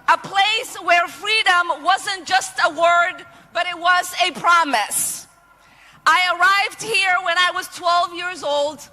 A place where freedom wasn't just a word, but it was a promise. I arrived here when I was 12 years old.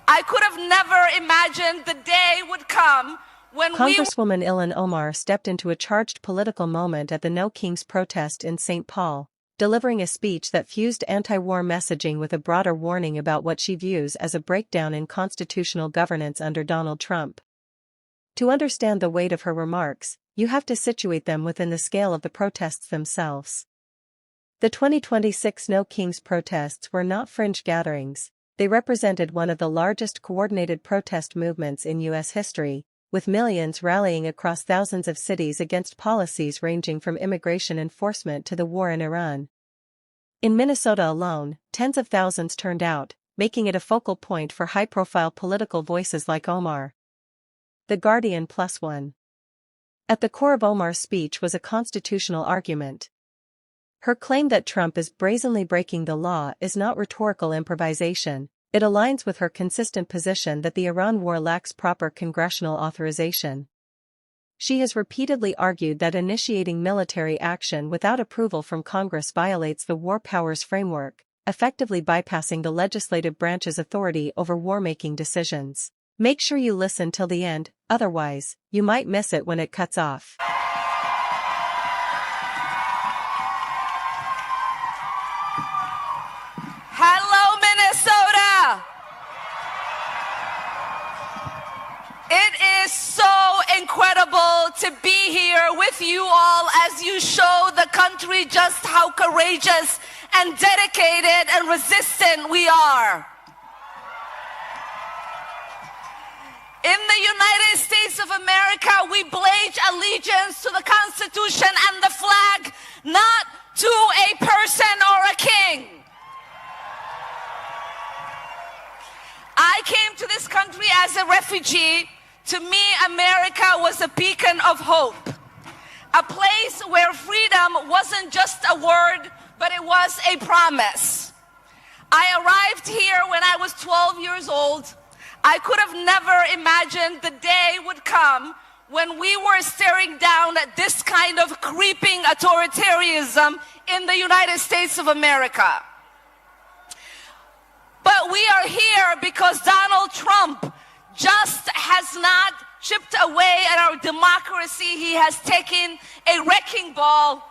I could have never imagined the day would come when Congresswoman Ilhan Omar stepped into a charged political moment at the No Kings protest in St. Paul, delivering a speech that fused anti-war messaging with a broader warning about what she views as a breakdown in constitutional governance under Donald Trump. To understand the weight of her remarks, you have to situate them within the scale of the protests themselves. The 2026 No Kings protests were not fringe gatherings. They represented one of the largest coordinated protest movements in U.S. history, with millions rallying across thousands of cities against policies ranging from immigration enforcement to the war in Iran. In Minnesota alone, tens of thousands turned out, making it a focal point for high-profile political voices like Omar. The Guardian +1. At the core of Omar's speech was a constitutional argument. Her claim that Trump is brazenly breaking the law is not rhetorical improvisation. It aligns with her consistent position that the Iran war lacks proper congressional authorization. She has repeatedly argued that initiating military action without approval from Congress violates the War Powers Framework, effectively bypassing the legislative branch's authority over war-making decisions. Make sure you listen till the end, otherwise, you might miss it when it cuts off. Hello, Minnesota! It is so incredible to be here with you all as you show the country just how courageous and dedicated and resistant we are. In the United States of America, we pledge allegiance to the Constitution and the flag, not to a person or a king. I came to this country as a refugee. To me, America was a beacon of hope, a place where freedom wasn't just a word, but it was a promise. I arrived here when I was 12 years old. I could have never imagined the day would come when we were staring down at this kind of creeping authoritarianism in the United States of America. But we are here because Donald Trump just has not chipped away at our democracy. He has taken a wrecking ball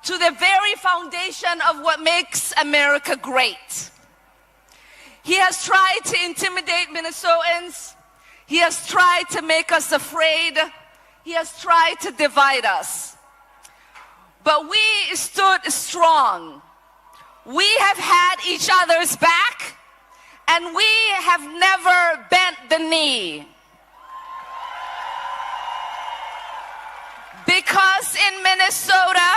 to the very foundation of what makes America great. He has tried to intimidate Minnesotans. He has tried to make us afraid. He has tried to divide us. But we stood strong. We have had each other's back, and we have never bent the knee. Because in Minnesota,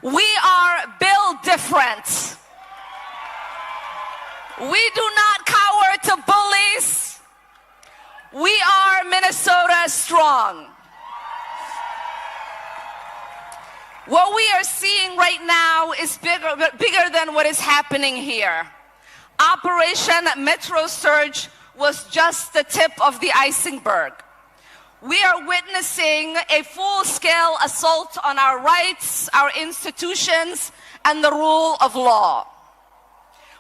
we are built different. We do not cower to bullies. We are Minnesota strong. What we are seeing right now is bigger than what is happening here. Operation Metro Surge was just the tip of the iceberg. We are witnessing a full-scale assault on our rights, our institutions, and the rule of law.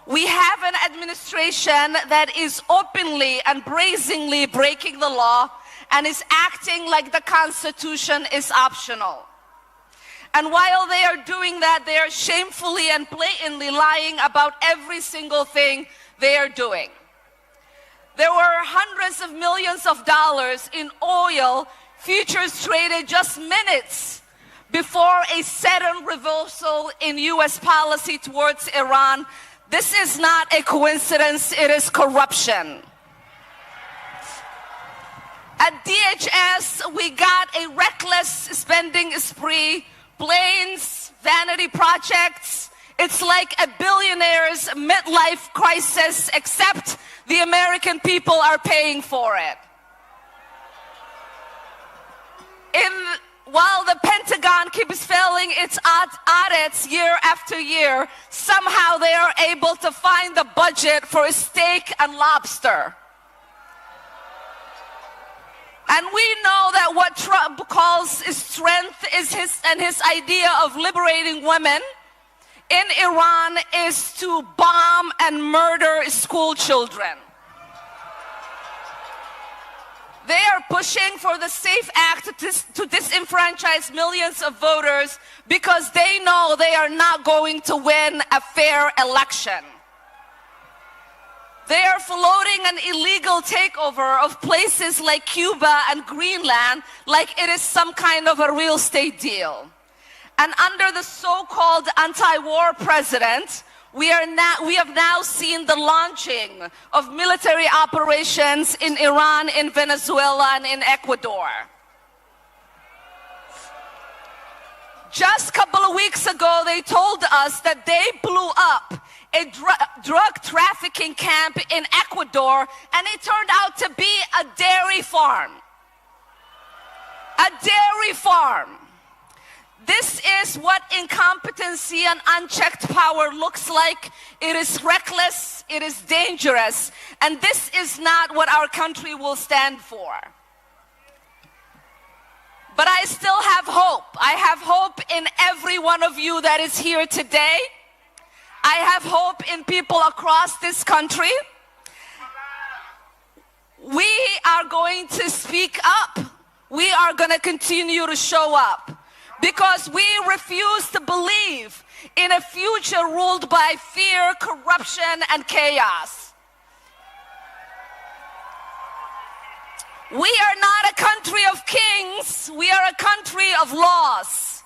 We have an administration that is openly and brazenly breaking the law and is acting like the Constitution is optional. And while they are doing that, they are shamefully and blatantly lying about every single thing they are doing. There were hundreds of millions of dollars in oil futures traded just minutes before a sudden reversal in U.S. policy towards Iran. This is not a coincidence, it is corruption. At DHS, we got a reckless spending spree, planes, vanity projects. It's like a billionaire's midlife crisis, except the American people are paying for it. While the Pentagon keeps failing its audits year after year, somehow they are able to find the budget for steak and lobster. And we know that what Trump calls strength his idea of liberating women in Iran is to bomb and murder school children. They are pushing for the SAFE Act to disenfranchise millions of voters because they know they are not going to win a fair election. They are floating an illegal takeover of places like Cuba and Greenland like it is some kind of a real estate deal. And under the so-called anti-war president, we have now seen the launching of military operations in Iran, in Venezuela, and in Ecuador. Just a couple of weeks ago, they told us that they blew up a drug trafficking camp in Ecuador, and it turned out to be a dairy farm. A dairy farm. This is what incompetency and unchecked power looks like. It is reckless, it is dangerous, and this is not what our country will stand for. But I still have hope. I have hope in every one of you that is here today. I have hope in people across this country. We are going to speak up. We are going to continue to show up. Because we refuse to believe in a future ruled by fear, corruption, and chaos. We are not a country of kings. We are a country of laws.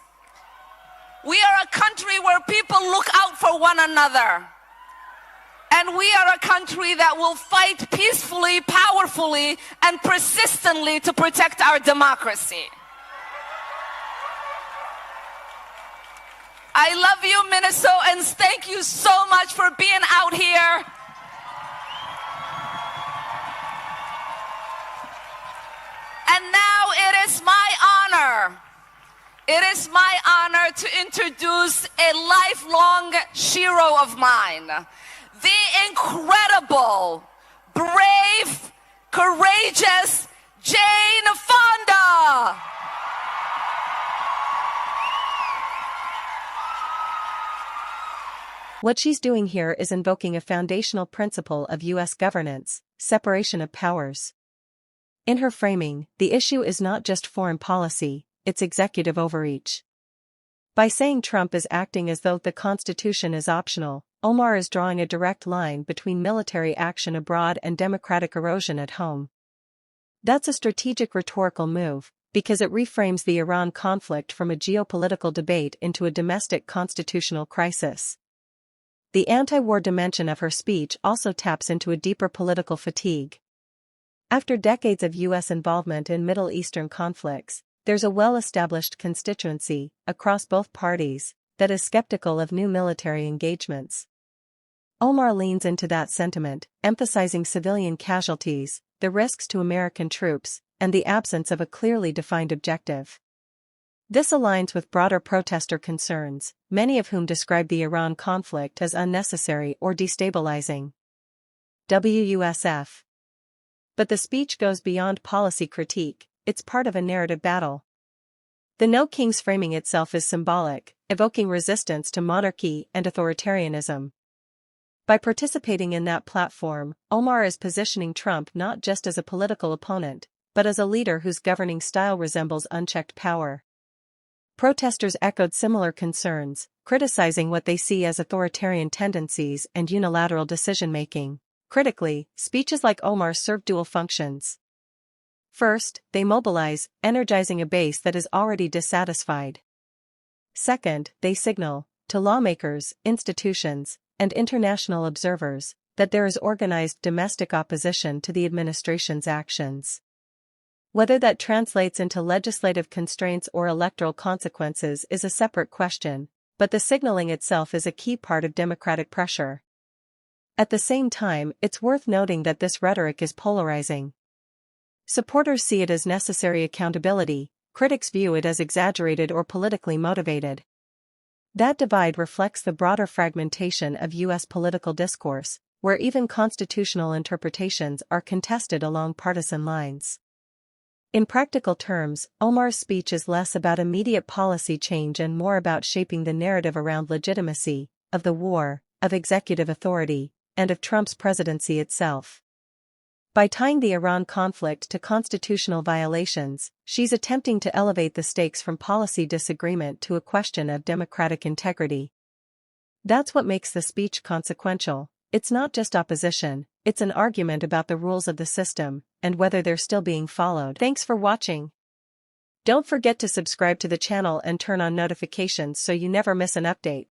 We are a country where people look out for one another. And we are a country that will fight peacefully, powerfully, and persistently to protect our democracy. I love you, Minnesotans. Thank you so much for being out here. And now it is my honor. It is my honor to introduce a lifelong hero of mine, the incredible, brave, courageous Jane Fonda. What she's doing here is invoking a foundational principle of U.S. governance, separation of powers. In her framing, the issue is not just foreign policy, it's executive overreach. By saying Trump is acting as though the Constitution is optional, Omar is drawing a direct line between military action abroad and democratic erosion at home. That's a strategic rhetorical move, because it reframes the Iran conflict from a geopolitical debate into a domestic constitutional crisis. The anti-war dimension of her speech also taps into a deeper political fatigue. After decades of U.S. involvement in Middle Eastern conflicts, there's a well-established constituency, across both parties, that is skeptical of new military engagements. Omar leans into that sentiment, emphasizing civilian casualties, the risks to American troops, and the absence of a clearly defined objective. This aligns with broader protester concerns, many of whom describe the Iran conflict as unnecessary or destabilizing. WUSF. But the speech goes beyond policy critique, it's part of a narrative battle. The No Kings framing itself is symbolic, evoking resistance to monarchy and authoritarianism. By participating in that platform, Omar is positioning Trump not just as a political opponent, but as a leader whose governing style resembles unchecked power. Protesters echoed similar concerns, criticizing what they see as authoritarian tendencies and unilateral decision-making. Critically, speeches like Omar's serve dual functions. First, they mobilize, energizing a base that is already dissatisfied. Second, they signal, to lawmakers, institutions, and international observers, that there is organized domestic opposition to the administration's actions. Whether that translates into legislative constraints or electoral consequences is a separate question, but the signaling itself is a key part of democratic pressure. At the same time, it's worth noting that this rhetoric is polarizing. Supporters see it as necessary accountability, critics view it as exaggerated or politically motivated. That divide reflects the broader fragmentation of U.S. political discourse, where even constitutional interpretations are contested along partisan lines. In practical terms, Omar's speech is less about immediate policy change and more about shaping the narrative around legitimacy, of the war, of executive authority, and of Trump's presidency itself. By tying the Iran conflict to constitutional violations, she's attempting to elevate the stakes from policy disagreement to a question of democratic integrity. That's what makes the speech consequential. It's not just opposition, it's an argument about the rules of the system, and whether they're still being followed. Thanks for watching. Don't forget to subscribe to the channel and turn on notifications so you never miss an update.